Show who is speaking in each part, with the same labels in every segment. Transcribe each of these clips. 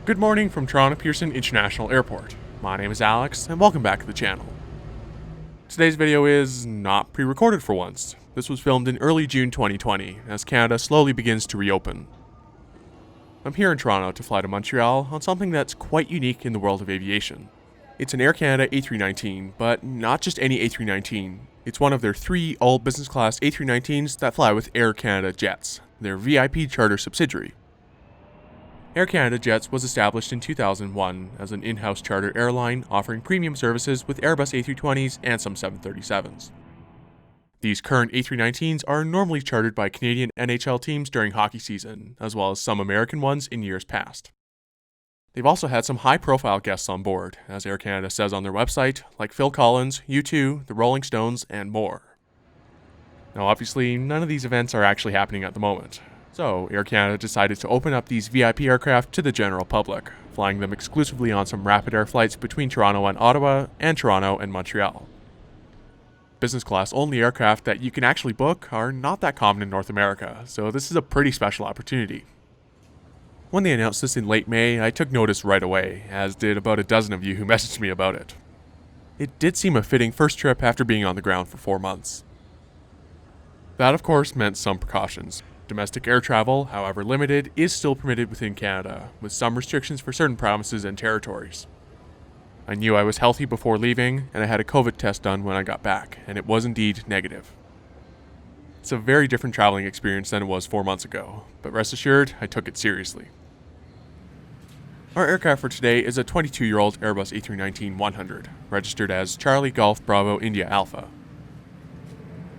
Speaker 1: Good morning from Toronto-Pearson International Airport. My name is Alex, and welcome back to the channel. Today's video is not pre-recorded for once. This was filmed in early June 2020, as Canada slowly begins to reopen. I'm here in Toronto to fly to Montreal on something that's quite unique in the world of aviation. It's an Air Canada A319, but not just any A319. It's one of their 3 all-business class A319s that fly with Air Canada Jetz, their VIP charter subsidiary. Air Canada Jetz was established in 2001 as an in-house charter airline offering premium services with Airbus A320s and some 737s. These current A319s are normally chartered by Canadian NHL teams during hockey season, as well as some American ones in years past. They've also had some high-profile guests on board, as Air Canada says on their website, like Phil Collins, U2, the Rolling Stones, and more. Now obviously, none of these events are actually happening at the moment. So, Air Canada decided to open up these VIP aircraft to the general public, flying them exclusively on some Rapidair flights between Toronto and Ottawa and Toronto and Montreal. Business class only aircraft that you can actually book are not that common in North America, so this is a pretty special opportunity. When they announced this in late May, I took notice right away, as did about a dozen of you who messaged me about it. It did seem a fitting first trip after being on the ground for 4 months. That of course meant some precautions. Domestic air travel, however limited, is still permitted within Canada, with some restrictions for certain provinces and territories. I knew I was healthy before leaving, and I had a COVID test done when I got back, and it was indeed negative. It's a very different traveling experience than it was 4 months ago, but rest assured, I took it seriously. Our aircraft for today is a 22-year-old Airbus A319-100, registered as Charlie Golf Bravo India Alpha.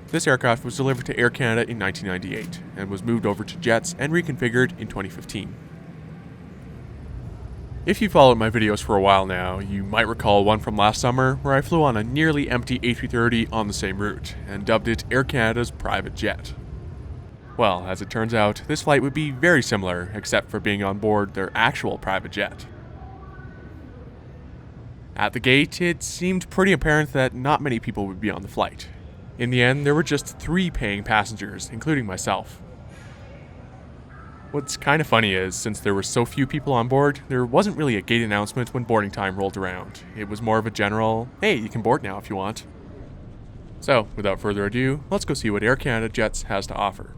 Speaker 1: This aircraft was delivered to Air Canada in 1998 and was moved over to Jetz and reconfigured in 2015. If you followed my videos for a while now, you might recall one from last summer where I flew on a nearly empty A330 on the same route and dubbed it Air Canada's private jet. Well, as it turns out, this flight would be very similar except for being on board their actual private jet. At the gate, it seemed pretty apparent that not many people would be on the flight. In the end, there were just 3 paying passengers, including myself. What's kind of funny is, since there were so few people on board, there wasn't really a gate announcement when boarding time rolled around. It was more of a general, hey, you can board now if you want. So, without further ado, let's go see what Air Canada Jetz has to offer.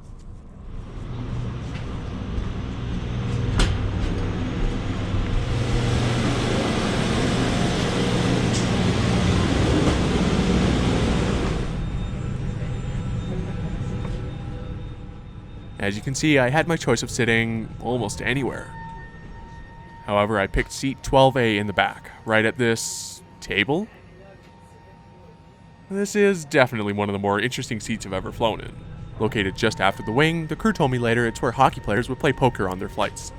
Speaker 1: As you can see, I had my choice of sitting almost anywhere. However, I picked seat 12A in the back, right at this table. This is definitely one of the more interesting seats I've ever flown in. Located just after the wing, the crew told me later it's where hockey players would play poker on their flights.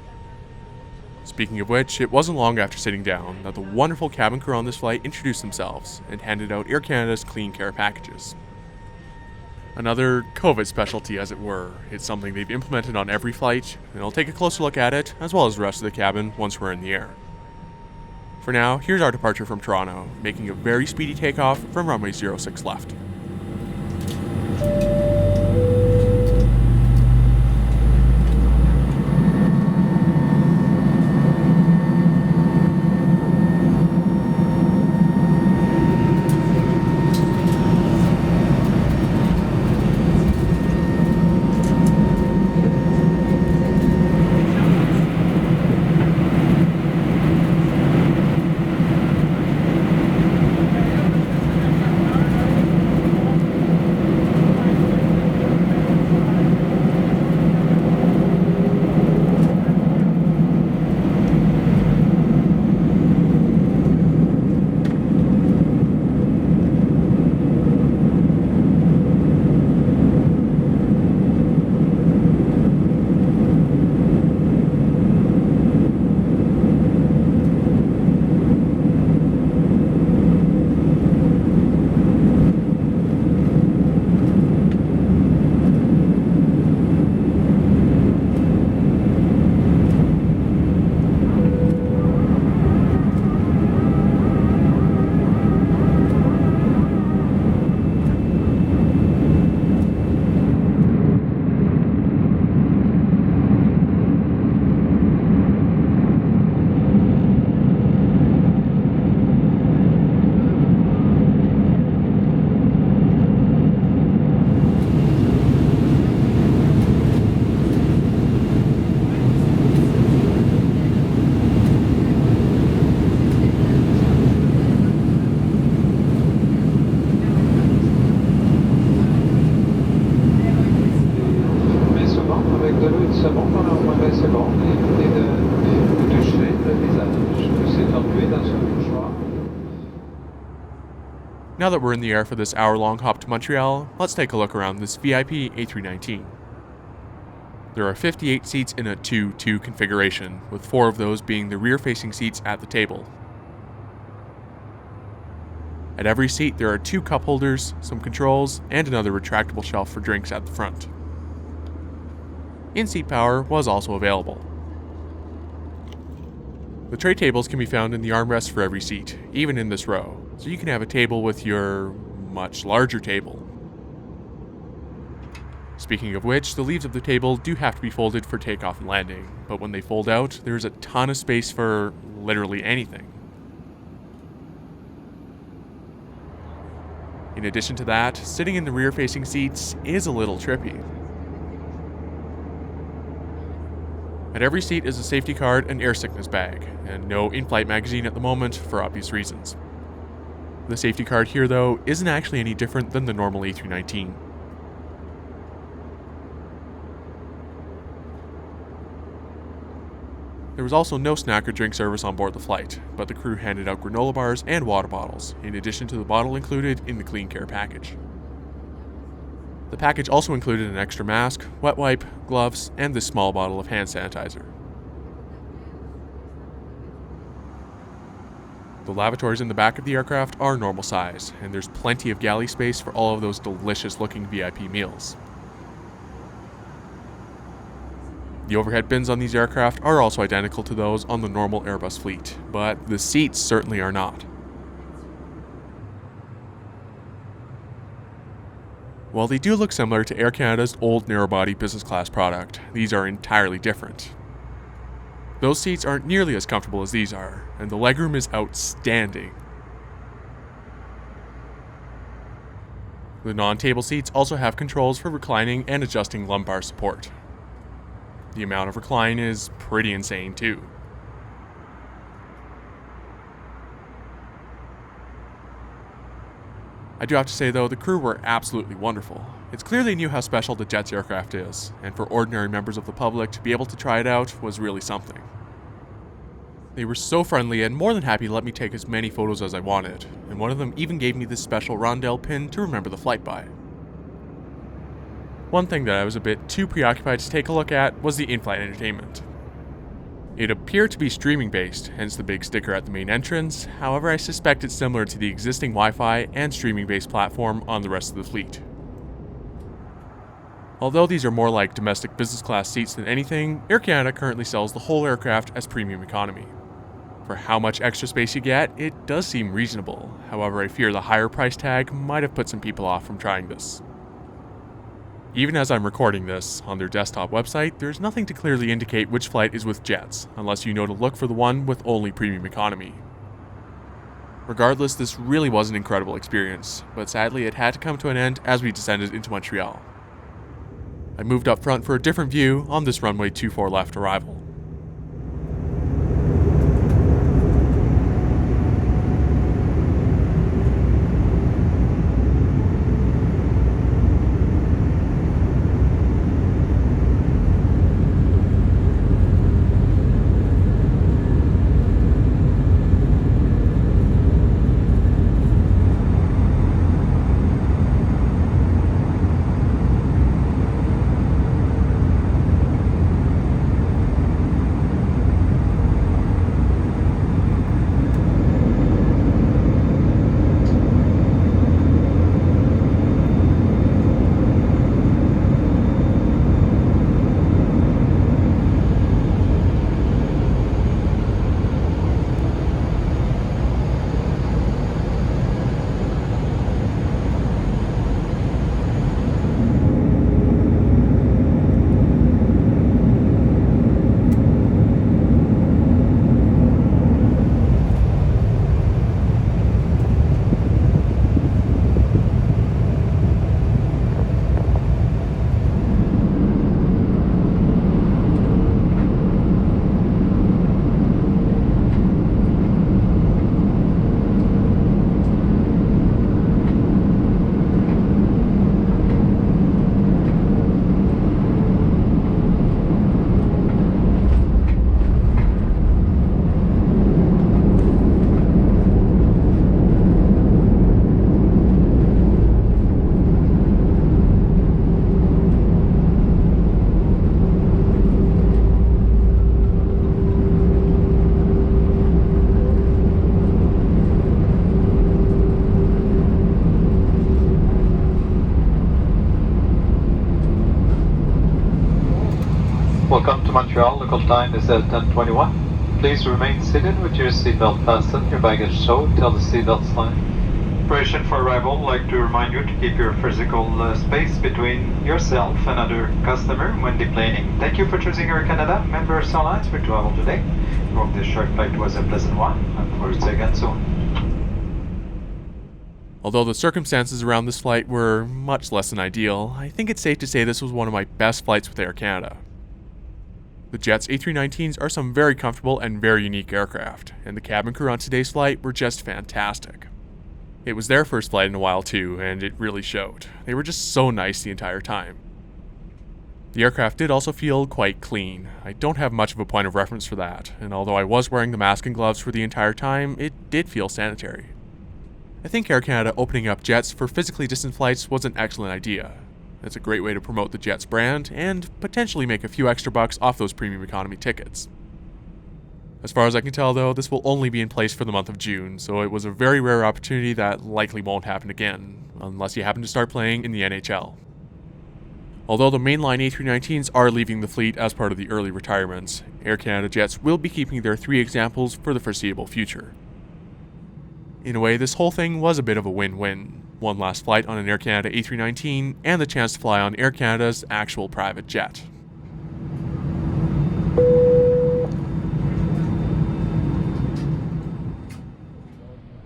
Speaker 1: Speaking of which, it wasn't long after sitting down that the wonderful cabin crew on this flight introduced themselves and handed out Air Canada's clean care packages. Another COVID specialty, as it were. It's something they've implemented on every flight, and I'll take a closer look at it, as well as the rest of the cabin, once we're in the air. For now, here's our departure from Toronto, making a very speedy takeoff from runway 06 left. now that we're in the air for this hour-long hop to Montreal, let's take a look around this VIP A319. There are 58 seats in a 2-2 configuration, with 4 of those being the rear-facing seats at the table. At every seat, there are 2 cup holders, some controls, and another retractable shelf for drinks at the front. In-seat power was also available. The tray tables can be found in the armrests for every seat, even in this row, so you can have a table with your much larger table. Speaking of which, the leaves of the table do have to be folded for takeoff and landing, but when they fold out, there's a ton of space for literally anything. In addition to that, sitting in the rear-facing seats is a little trippy. At every seat is a safety card and air sickness bag, and no in-flight magazine at the moment for obvious reasons. The safety card here, though, isn't actually any different than the normal A319. There was also no snack or drink service on board the flight, but the crew handed out granola bars and water bottles, in addition to the bottle included in the Clean Care package. The package also included an extra mask, wet wipe, gloves, and this small bottle of hand sanitizer. The lavatories in the back of the aircraft are normal size, and there's plenty of galley space for all of those delicious-looking VIP meals. The overhead bins on these aircraft are also identical to those on the normal Airbus fleet, but the seats certainly are not. While they do look similar to Air Canada's old narrow-body business class product, these are entirely different. Those seats aren't nearly as comfortable as these are, and the legroom is outstanding. The non-table seats also have controls for reclining and adjusting lumbar support. The amount of recline is pretty insane too. I do have to say though, the crew were absolutely wonderful. It's clear they knew how special the Jetz aircraft is, and for ordinary members of the public to be able to try it out was really something. They were so friendly and more than happy to let me take as many photos as I wanted, and one of them even gave me this special rondelle pin to remember the flight by. One thing that I was a bit too preoccupied to take a look at was the in-flight entertainment. It appeared to be streaming based, hence the big sticker at the main entrance, however I suspect it's similar to the existing Wi-Fi and streaming based platform on the rest of the fleet. Although these are more like domestic business class seats than anything, Air Canada currently sells the whole aircraft as premium economy. For how much extra space you get, it does seem reasonable, however I fear the higher price tag might have put some people off from trying this. Even as I'm recording this, on their desktop website, there's nothing to clearly indicate which flight is with Jetz, unless you know to look for the one with only premium economy. Regardless, this really was an incredible experience, but sadly it had to come to an end as we descended into Montreal. I moved up front for a different view on this runway 24 left arrival.
Speaker 2: to Montreal, local time is at 10:21. Please remain seated with your seatbelt fastened, your baggage stowed till the seatbelt line. Preparation for arrival, I'd like to remind you to keep your physical space between yourself and other customer when deplaning. Thank you for choosing Air Canada, member Airlines for travel today. Hope this short flight was a pleasant one. Look forward to seeing you again soon.
Speaker 1: Although the circumstances around this flight were much less than ideal, I think it's safe to say this was one of my best flights with Air Canada. The Jetz A319s are some very comfortable and very unique aircraft, and the cabin crew on today's flight were just fantastic. It was their first flight in a while too, and it really showed. They were just so nice the entire time. The aircraft did also feel quite clean. I don't have much of a point of reference for that, and although I was wearing the mask and gloves for the entire time, it did feel sanitary. I think Air Canada opening up Jetz for physically distant flights was an excellent idea. It's a great way to promote the Jetz brand, and potentially make a few extra bucks off those premium economy tickets. As far as I can tell though, this will only be in place for the month of June, so it was a very rare opportunity that likely won't happen again, unless you happen to start playing in the NHL. Although the mainline A319s are leaving the fleet as part of the early retirements, Air Canada Jetz will be keeping their 3 examples for the foreseeable future. In a way, this whole thing was a bit of a win-win. One last flight on an Air Canada A319, and the chance to fly on Air Canada's actual private jet.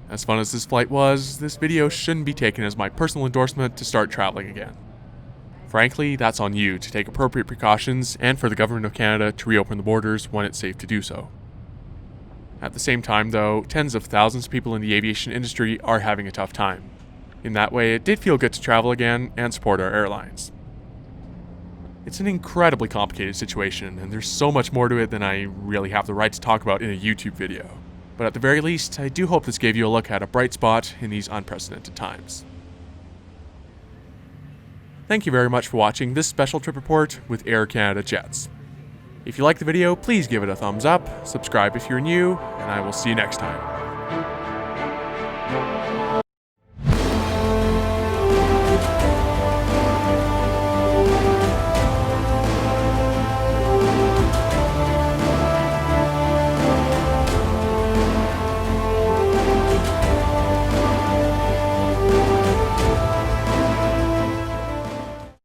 Speaker 1: As fun as this flight was, this video shouldn't be taken as my personal endorsement to start traveling again. Frankly, that's on you to take appropriate precautions and for the Government of Canada to reopen the borders when it's safe to do so. At the same time though, tens of thousands of people in the aviation industry are having a tough time. In that way, it did feel good to travel again and support our airlines. It's an incredibly complicated situation, and there's so much more to it than I really have the right to talk about in a YouTube video. But at the very least, I do hope this gave you a look at a bright spot in these unprecedented times. Thank you very much for watching this special trip report with Air Canada Jetz. If you liked the video, please give it a thumbs up, subscribe if you're new, and I will see you next time.